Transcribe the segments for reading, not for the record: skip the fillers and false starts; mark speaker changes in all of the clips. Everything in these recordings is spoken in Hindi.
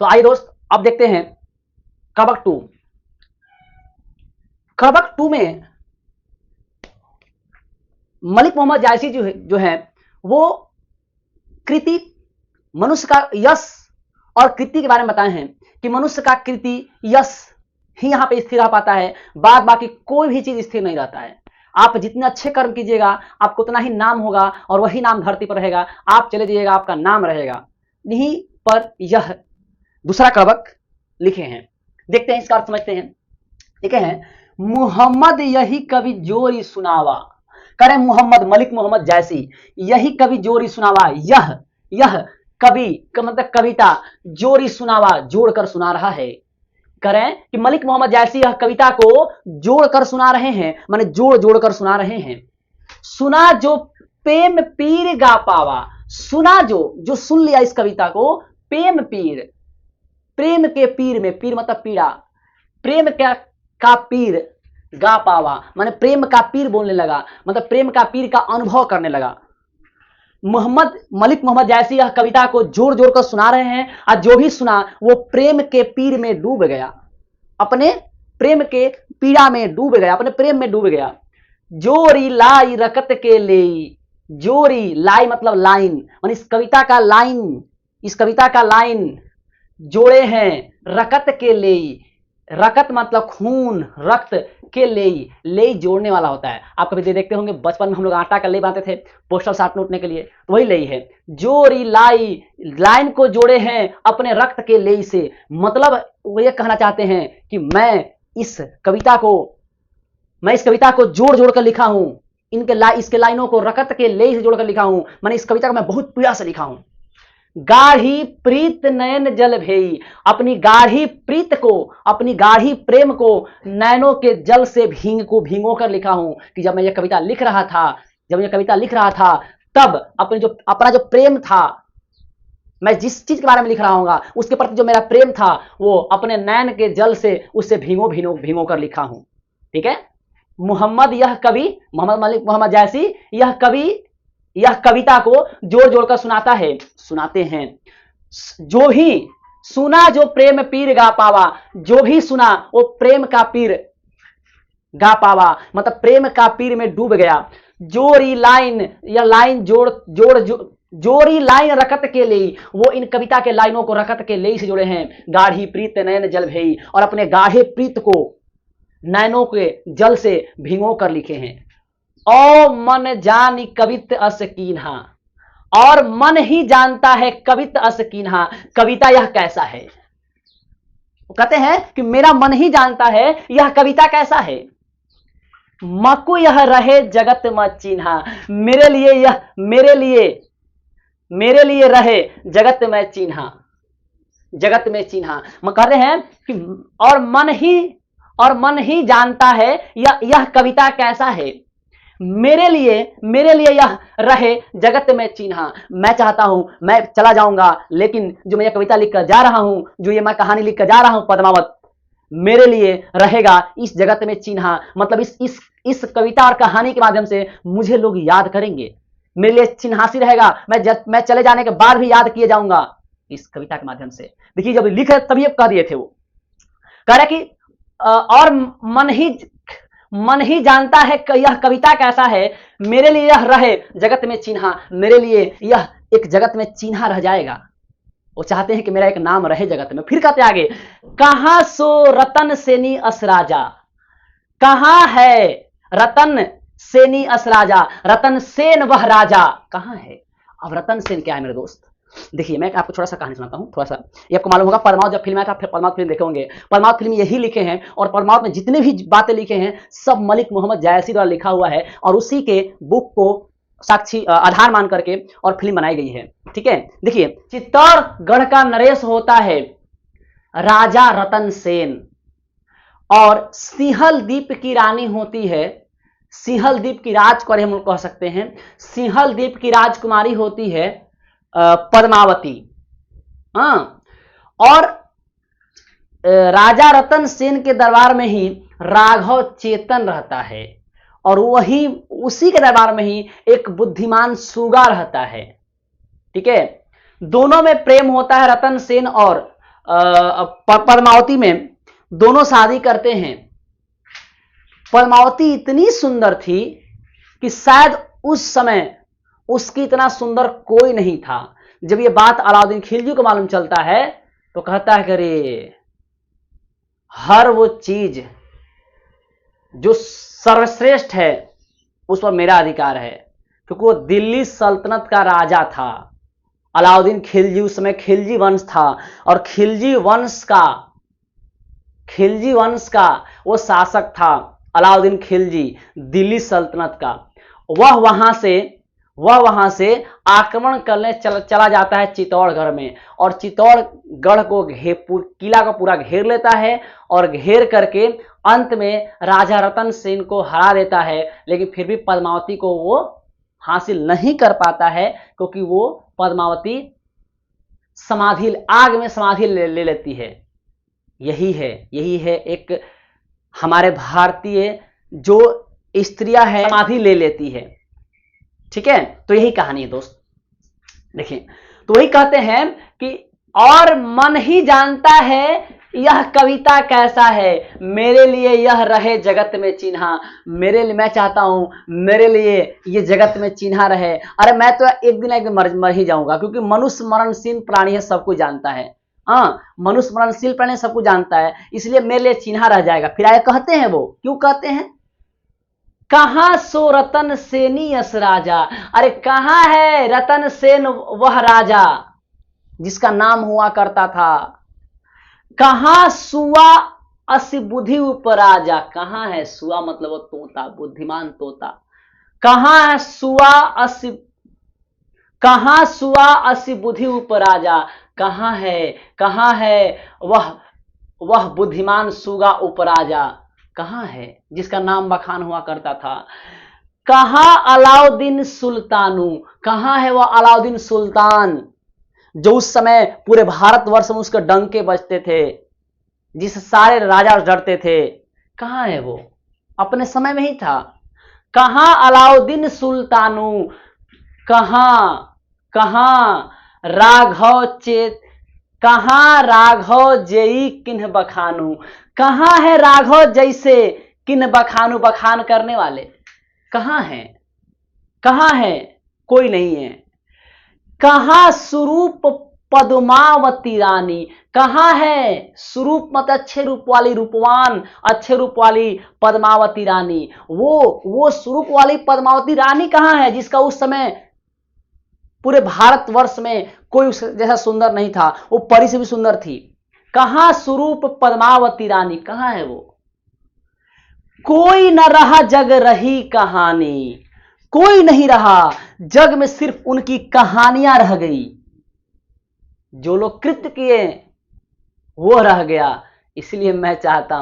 Speaker 1: तो आइए दोस्त अब देखते हैं कबक टू। कबक टू में मलिक मोहम्मद जायसी जो है वो कृति, मनुष्य का यश और कृति के बारे में बताए हैं कि मनुष्य का कृति यश ही यहां पे स्थिर रह पाता है, बाद बाकी कोई भी चीज स्थिर नहीं रहता है। आप जितने अच्छे कर्म कीजिएगा आपको उतना ही नाम होगा और वही नाम धरती पर रहेगा, आप चले जाइएगा आपका नाम रहेगा। यहीं पर यह दूसरा कबक लिखे हैं, देखते हैं इसका अर्थ समझते हैं। लिखे हैं, मुहम्मद यही कवि जोरी सुनावा, करे मोहम्मद मलिक मोहम्मद जैसी यही कवि जोरी सुनावा, यह कवि का मतलब कविता जोरी सुनावा जोड़कर सुना रहा है। करें कि मलिक मोहम्मद जैसी यह कविता को जोड़कर सुना रहे हैं, माने जोड़ कर सुना रहे हैं। सुना जो प्रेम पीर गा पावा, सुना जो सुन लिया इस कविता को, प्रेम पीर, प्रेम के पीर में, पीर मतलब पीड़ा, प्रेम का पीर गा पावा माने प्रेम का पीर बोलने लगा, मतलब प्रेम का पीर का अनुभव करने लगा। मलिक मोहम्मद जैसी यह कविता को जोड़ कर सुना रहे हैं और जो भी सुना वो प्रेम के पीर में डूब गया, अपने प्रेम के पीड़ा में डूब गया, अपने प्रेम में डूब गया। जोरी लाई रकत के ले, जोरी लाई मतलब लाइन, माने इस कविता का लाइन जोड़े हैं रकत के ले, रकत मतलब खून, रक्त के ले जोड़ने वाला होता है। आप कभी देखते होंगे बचपन में हम लोग आटा का ले बनाते थे पोस्टल साटने उठने के लिए, तो वही ले है। जोरी लाई, लाइन को जोड़े हैं अपने रक्त के ले से, मतलब वो ये कहना चाहते हैं कि मैं इस कविता को जोड़ कर लिखा हूं, इसके लाइनों को रकत के ले से जोड़कर लिखा हूं, मैंने इस कविता को मैं बहुत पीड़ा से लिखा हूं। गाढ़ी प्रीत नयन जल भेई, अपनी गाढ़ी प्रीत को, अपनी गाढ़ी प्रेम को नयनों के जल से भीगो कर लिखा हूं कि जब मैं ये कविता लिख रहा था तब अपना जो प्रेम था, मैं जिस चीज के बारे में लिख रहा हूँ उसके प्रति जो मेरा प्रेम था वो अपने नयन के जल से उससे भीगो कर लिखा हूं। ठीक है, मोहम्मद यह कवि, मोहम्मद मलिक मोहम्मद जैसी यह कविता को जोड़ कर सुनाते हैं। जो भी सुना जो प्रेम पीर गा पावा, जो भी सुना वो प्रेम का पीर गा पावा मतलब प्रेम का पीर में डूब गया। जोरी लाइन, यह लाइन जोरी लाइन रकत के लिए, वो इन कविता के लाइनों को रकत के ले से जोड़े हैं। गाढ़ी प्रीत नयन जल भई, और अपने गाढ़े प्रीत को नयनों के जल से भिगो कर लिखे हैं। ओ मन जानी कवित अस कीन्हा, और मन ही जानता है कवित अस कीन्हा, कविता यह कैसा है। वो कहते हैं कि मेरा मन ही जानता है यह कविता कैसा है। मकु यह रहे जगत में चिन्हा, मेरे लिए रहे जगत में चिन्हा, मैं कह रहे हैं कि और मन ही जानता है यह कविता कैसा है। मेरे लिए यह रहे जगत में चिन्हा, मैं चाहता हूं मैं चला जाऊंगा, लेकिन जो मैं यह कविता लिखकर जा रहा हूं, जो ये मैं कहानी लिखकर जा रहा हूं पद्मावत, मेरे लिए रहेगा इस जगत में चिन्हा, मतलब इस कविता और कहानी के माध्यम से मुझे लोग याद करेंगे, मेरे लिए चिन्हासी रहेगा, मैं चले जाने के बाद भी याद किए जाऊंगा इस कविता के माध्यम से। देखिए जब लिखे तभी कह दिए थे, वो कह रहे कि और मन ही जानता है कि यह कविता कैसा है, मेरे लिए यह रहे जगत में चिन्हा, मेरे लिए यह एक जगत में चिन्हा रह जाएगा। वो चाहते हैं कि मेरा एक नाम रहे जगत में। फिर कहते आगे, कहां सो रतन सेनी असराजा, कहां है रतन सेनी असराजा, रतन सेन वह राजा कहां है। अब रतन सेन क्या है मेरे दोस्त, देखिए मैं आपको थोड़ा सा कहानी सुनाता हूं, थोड़ा सा ये आपको मालूम होगा। परमावत जब फिल्म आया था, परमावत फिल्म देखे होंगे, परमावत फिल्म यही लिखे हैं, और परमावत में जितने भी बातें लिखे हैं सब मलिक मोहम्मद जायसी द्वारा लिखा हुआ है, और उसी के बुक को साक्षी आधार मान करके और फिल्म बनाई गई है। ठीक है, देखिए चित्तौड़गढ़ का नरेश होता है राजा रतन सेन, और सिंहल द्वीप की रानी होती है, सिंहल द्वीप की राजकुमारी हम कह सकते हैं, सिंहल द्वीप की राजकुमारी होती है पद्मावती। और राजा रतन सेन के दरबार में ही राघव चेतन रहता है, और वही उसी के दरबार में ही एक बुद्धिमान सुगा रहता है। ठीक है, दोनों में प्रेम होता है रतन सेन और पद्मावती में दोनों शादी करते हैं। पद्मावती इतनी सुंदर थी कि शायद उस समय उसकी इतना सुंदर कोई नहीं था। जब ये बात अलाउद्दीन खिलजी को मालूम चलता है तो कहता है कि अरे, हर वो चीज जो सर्वश्रेष्ठ है उस पर मेरा अधिकार है, क्योंकि वो दिल्ली सल्तनत का राजा था। अलाउद्दीन खिलजी उस समय खिलजी वंश था, और खिलजी वंश का वो शासक था अलाउद्दीन खिलजी, दिल्ली सल्तनत का। वह वहां से आक्रमण करने चला जाता है चित्तौड़गढ़ में, और चित्तौड़गढ़ को किला को पूरा घेर लेता है, और घेर करके अंत में राजा रतन सेन को हरा देता है। लेकिन फिर भी पद्मावती को वो हासिल नहीं कर पाता है, क्योंकि वो पद्मावती आग में समाधि ले लेती है। यही है एक हमारे भारतीय जो स्त्रियां हैं समाधि ले लेती है। ठीक है, तो यही कहानी है दोस्त। देखिए, तो वही कहते हैं कि और मन ही जानता है यह कविता कैसा है, मेरे लिए यह रहे जगत में चिन्हा। मेरे लिए, मैं चाहता हूं मेरे लिए ये जगत में चिन्हा रहे। अरे मैं तो एक दिन मर ही जाऊंगा, क्योंकि मनुष्य मरणशील प्राणी है, सबको जानता है। हाँ, मनुष्य मरणशील प्राणी सबको जानता है, इसलिए मेरे लिए चिन्हा रह जाएगा। फिर आगे कहते हैं, वो क्यों कहते हैं, कहां सो रतन सेनी यस राजा। अरे कहां है रतन सेन वह राजा जिसका नाम हुआ करता था। कहां सुआ असि बुद्धि उपराजा। कहां है सुआ, मतलब वो तोता, बुद्धिमान तोता। कहां है कहां सुआ असि बुद्धि उपराजा। कहां है वह बुद्धिमान सुगा उपराजा। कहां है जिसका नाम बखान हुआ करता था। कहां अलाउद्दीन सुल्तानू। कहां है वह अलाउद्दीन सुल्तान जो उस समय पूरे भारतवर्ष में उसके डंके बजते थे, जिस सारे राजा डरते थे। कहां है वो, अपने समय में ही था। कहां अलाउद्दीन सुल्तानू। कहां राघव जेई किन्ह बखानू। कहां है राघव जैसे किन्ह बखानू, बखान करने वाले। कहां है, कोई नहीं है। कहां स्वरूप पद्मावती रानी। कहां है स्वरूप, मत अच्छे रूप वाली, रूपवान अच्छे रूप वाली पद्मावती रानी। वो स्वरूप वाली पद्मावती रानी कहां है, जिसका उस समय पूरे भारतवर्ष में कोई उस जैसा सुंदर नहीं था, वो परी से भी सुंदर थी। कहां स्वरूप पद्मावती रानी, कहां है वो। कोई न रहा जग रही कहानी। कोई नहीं रहा जग में, सिर्फ उनकी कहानियां रह गई। जो लोग कृत्य किए वो रह गया। इसलिए मैं कहता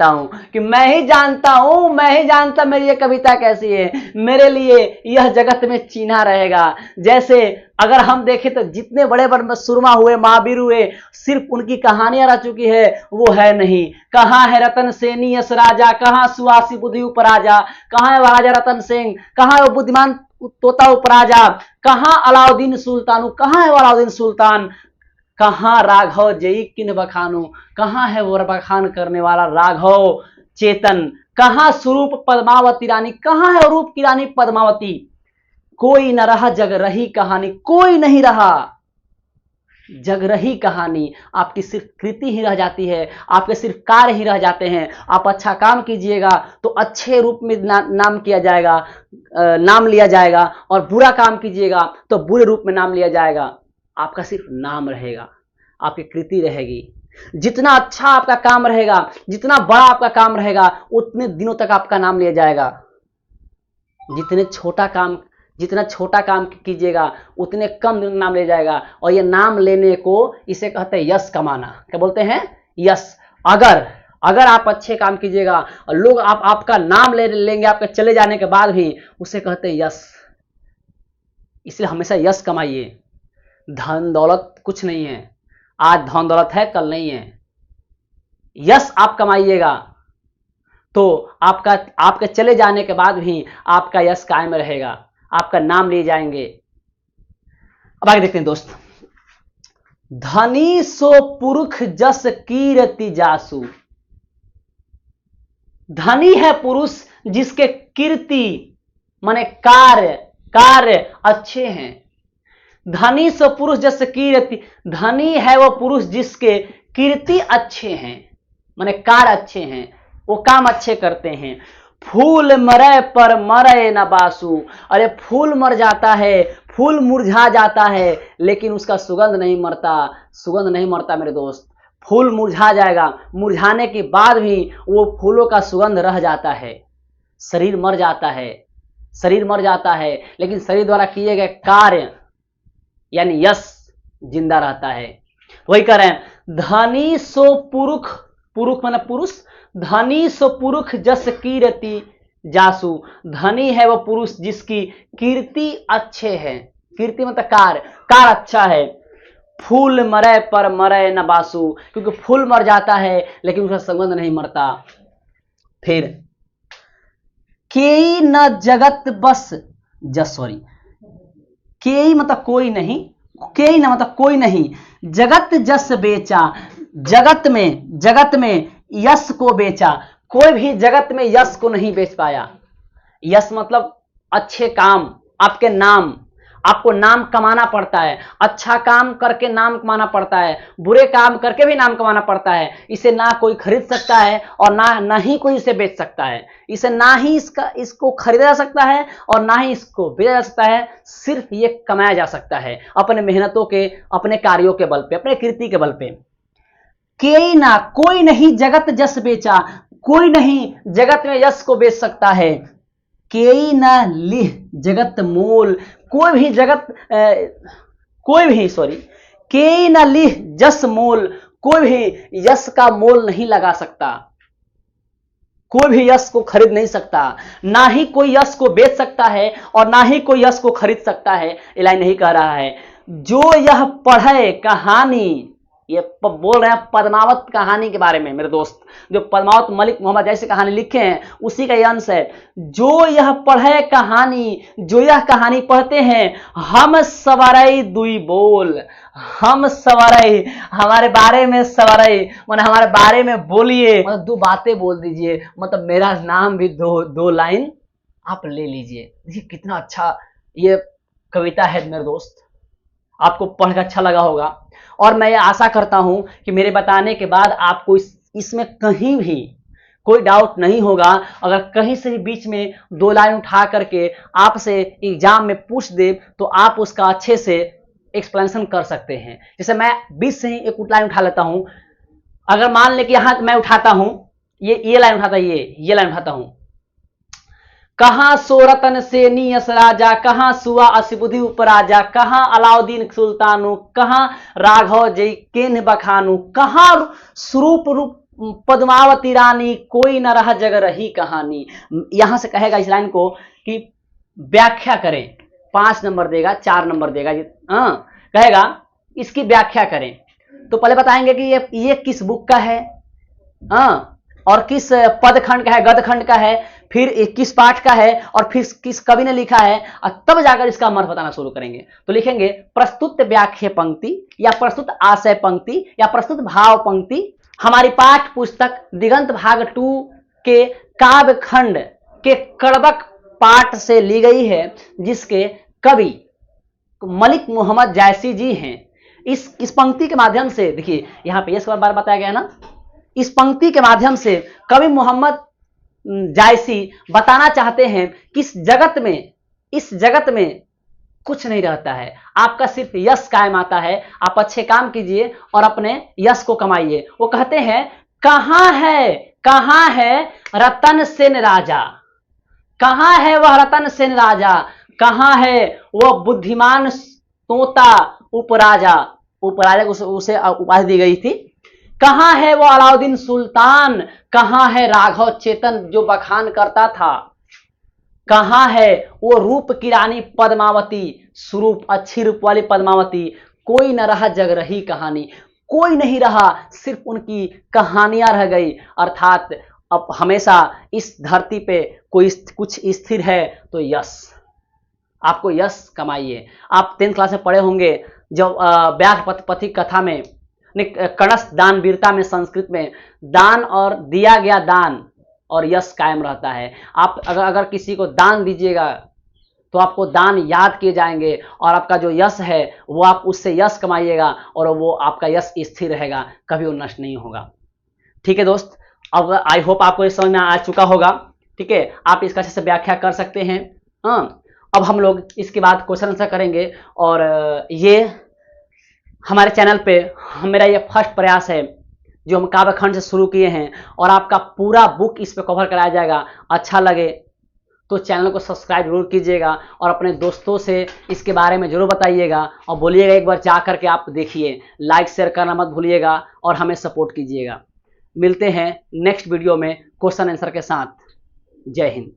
Speaker 1: हूं कि मैं ही जानता मेरी ये कविता कैसी है। मेरे लिए यह जगत में चिन्हा रहेगा। जैसे अगर हम देखें तो जितने बड़े बड़े सुरमा हुए, महावीर हुए, सिर्फ उनकी कहानियां रह चुकी है, वो है नहीं। कहां है रतन सेनी यस राजा। कहां सुआसी बुद्धि उपराजा। कहां है राजा रतन सिंह। कहां है वो बुद्धिमान तोता उपराजा। कहां अलाउद्दीन सुल्तान। कहां है वो अलाउद्दीन सुल्तान। कहां राघव जई किन बखानू। कहां है वो बखान करने वाला राघव चेतन। कहां स्वरूप पद्मावती रानी। कहां है रूप की रानी पद्मावती। कोई न रहा जग रही कहानी। कोई नहीं रहा जग रही कहानी। आपकी सिर्फ कृति ही रह जाती है, आपके सिर्फ कार्य ही रह जाते हैं। आप अच्छा काम कीजिएगा तो अच्छे रूप में नाम किया जाएगा, नाम लिया जाएगा, और बुरा काम कीजिएगा तो बुरे रूप में नाम लिया जाएगा। आपका सिर्फ नाम रहेगा, आपकी कृति रहेगी। जितना अच्छा आपका काम रहेगा, जितना बड़ा आपका काम रहेगा, उतने दिनों तक आपका नाम लिया जाएगा। जितना छोटा काम कीजिएगा उतने कम दिन नाम ले जाएगा। और ये नाम लेने को इसे कहते हैं यश कमाना। क्या बोलते हैं, यश। अगर आप अच्छे काम कीजिएगा और लोग आपका नाम लेंगे आपके चले जाने के बाद भी, उसे कहते हैं यश। इसलिए हमेशा यश कमाइए। धन दौलत कुछ नहीं है, आज धन दौलत है कल नहीं है। यश आप कमाइएगा तो आपके चले जाने के बाद भी आपका यश कायम रहेगा, आपका नाम लिए जाएंगे। अब आगे देखते हैं दोस्त, धनी सो पुरुष जस कीर्ति जासु। धनी है पुरुष जिसके कीर्ति माने कार्य अच्छे हैं। धनी सो पुरुष जस कीर्ति, धनी है वो पुरुष जिसके कीर्ति अच्छे हैं, माने कार्य अच्छे हैं, वो काम अच्छे करते हैं। फूल मरे पर मरे न बासु। अरे फूल मर जाता है, फूल मुरझा जाता है, लेकिन उसका सुगंध नहीं मरता, सुगंध नहीं मरता मेरे दोस्त। फूल मुरझा जाएगा, मुरझाने के बाद भी वो फूलों का सुगंध रह जाता है। शरीर मर जाता है, शरीर मर जाता है, लेकिन शरीर द्वारा किए गए कार्य यानी यश जिंदा रहता है। वही कह रहे हैं, धनी सो पुरुष, पुरुष माने पुरुष, धनी सो पुरुष जस कीर्ति जासु। धनी है वो पुरुष जिसकी कीर्ति अच्छे है, कीर्ति मतलब कार्य अच्छा है। फूल मरे पर मरे न बासु, क्योंकि फूल मर जाता है लेकिन उसका सुगंध नहीं मरता। फिर केई न जगत बस जस, सॉरी, केई मतलब कोई नहीं, केई न मतलब कोई नहीं, जगत जस बेचा, जगत में यश को बेचा। कोई भी जगत में यश को नहीं बेच पाया। यश मतलब अच्छे काम, आपके नाम, आपको नाम कमाना पड़ता है, अच्छा काम करके नाम कमाना पड़ता है, बुरे काम करके भी नाम कमाना पड़ता है। इसे ना कोई खरीद सकता है और ना ही कोई इसे बेच सकता है। इसे ना ही इसको खरीदा जा सकता है और ना ही इसको बेचा जा सकता है। सिर्फ ये कमाया जा सकता है अपने मेहनतों के, अपने कार्यों के बल पे, अपने कीर्ति के बल पे। केई ना, कोई नहीं जगत जस बेचा, कोई नहीं जगत में यश को बेच सकता है। केई न लिह जगत मोल, कोई भी केई न लिह जस मोल, कोई भी यश का मोल नहीं लगा सकता, कोई भी यश को खरीद नहीं सकता। ना ही कोई यश को बेच सकता है और ना ही कोई यश को खरीद सकता है। ये लाइन नहीं कह रहा है, जो यह पढ़े कहानी, ये बोल रहे हैं पद्मावत कहानी के बारे में मेरे दोस्त, जो पद्मावत मलिक मोहम्मद जैसे कहानी लिखे हैं उसी का यह अंश है। जो यह पढ़े कहानी, जो यह कहानी पढ़ते हैं, हम सवरई दुई बोल, हम सवरई, हमारे बारे में सवरई मतलब हमारे बारे में बोलिए, मतलब दो बातें बोल दीजिए, मतलब मेरा नाम भी दो लाइन आप ले लीजिए। देखिए कितना अच्छा ये कविता है मेरे दोस्त, आपको पढ़कर अच्छा लगा होगा। और मैं ये आशा करता हूं कि मेरे बताने के बाद आपको इसमें कहीं भी कोई डाउट नहीं होगा। अगर कहीं से भी बीच में दो लाइन उठा करके आपसे एग्जाम में पूछ दे तो आप उसका अच्छे से एक्सप्लेनेशन कर सकते हैं। जैसे मैं बीच से ही एक लाइन उठा लेता हूं, अगर मान ले कि यहां मैं उठाता हूं, ये लाइन उठाता, ये लाइन उठाता हूं, कहां सोरतन से नियस राजा, कहां सुआ असिबुद्धि उपराजा, कहां अलाउद्दीन सुल्तानु, कहां राघव जय केन बखानु, कहां स्वरूप रूप पद्मावती रानी, कोई न रहा जग रही कहानी। यहां से कहेगा इस लाइन को कि व्याख्या करें, 5 नंबर देगा, 4 नंबर देगा, कहेगा इसकी व्याख्या करें। तो पहले बताएंगे कि ये किस बुक का है, और किस पद खंड का है, गद खंड का है, फिर किस पाठ का है और फिर किस कवि ने लिखा है, और तब जाकर इसका अर्थ बताना शुरू करेंगे। तो लिखेंगे प्रस्तुत व्याख्या पंक्ति या प्रस्तुत आशय पंक्ति या प्रस्तुत भाव पंक्ति हमारी पाठ पुस्तक दिगंत भाग 2 के काव्य खंड के कड़बक पाठ से ली गई है, जिसके कवि मलिक मोहम्मद जायसी जी हैं। इस पंक्ति के माध्यम से, देखिए यहाँ पे इस बार बताया गया ना, इस पंक्ति के माध्यम से कवि मोहम्मद जायसी बताना चाहते हैं कि इस जगत में कुछ नहीं रहता है, आपका सिर्फ यश कायम आता है। आप अच्छे काम कीजिए और अपने यश को कमाइए। वो कहते हैं कहां है रतन सेन राजा, कहां है वह रतन सेन राजा, कहां है वह बुद्धिमान तोता उपराजा को उसे उपाधि दी गई थी। कहां है वो अलाउद्दीन सुल्तान, कहां है राघव चेतन जो बखान करता था, कहां है वो रूप की रानी पद्मावती, स्वरूप अच्छी रूप वाली पद्मावती, कोई न रहा जग रही कहानी, कोई नहीं रहा, सिर्फ उनकी कहानियां रह गई। अर्थात अब हमेशा इस धरती पे कोई कुछ स्थिर है तो यश, आपको यश कमाइए। आप 10th क्लास में पढ़े होंगे जो व्याघ्रपति कथा में, कणस दान वीरता में संस्कृत में, दान और दिया गया दान और यश कायम रहता है। आप अगर किसी को दान दीजिएगा तो आपको दान याद किए जाएंगे और आपका जो यश है वो आप उससे यश कमाइएगा और वो आपका यश स्थिर रहेगा, कभी वो नष्ट नहीं होगा। ठीक है दोस्त, अब आई होप आपको इस समझ में आ चुका होगा। ठीक है, आप इसका अच्छे से व्याख्या कर सकते हैं। हाँ, अब हम लोग इसके बाद क्वेश्चन आंसर करेंगे और ये हमारे चैनल पे मेरा ये फर्स्ट प्रयास है जो हम काव्यखंड से शुरू किए हैं और आपका पूरा बुक इस पे कवर कराया जाएगा। अच्छा लगे तो चैनल को सब्सक्राइब जरूर कीजिएगा और अपने दोस्तों से इसके बारे में जरूर बताइएगा और बोलिएगा एक बार जा करके आप देखिए। लाइक शेयर करना मत भूलिएगा और हमें सपोर्ट कीजिएगा। मिलते हैं नेक्स्ट वीडियो में क्वेश्चन आंसर के साथ। जय हिंद।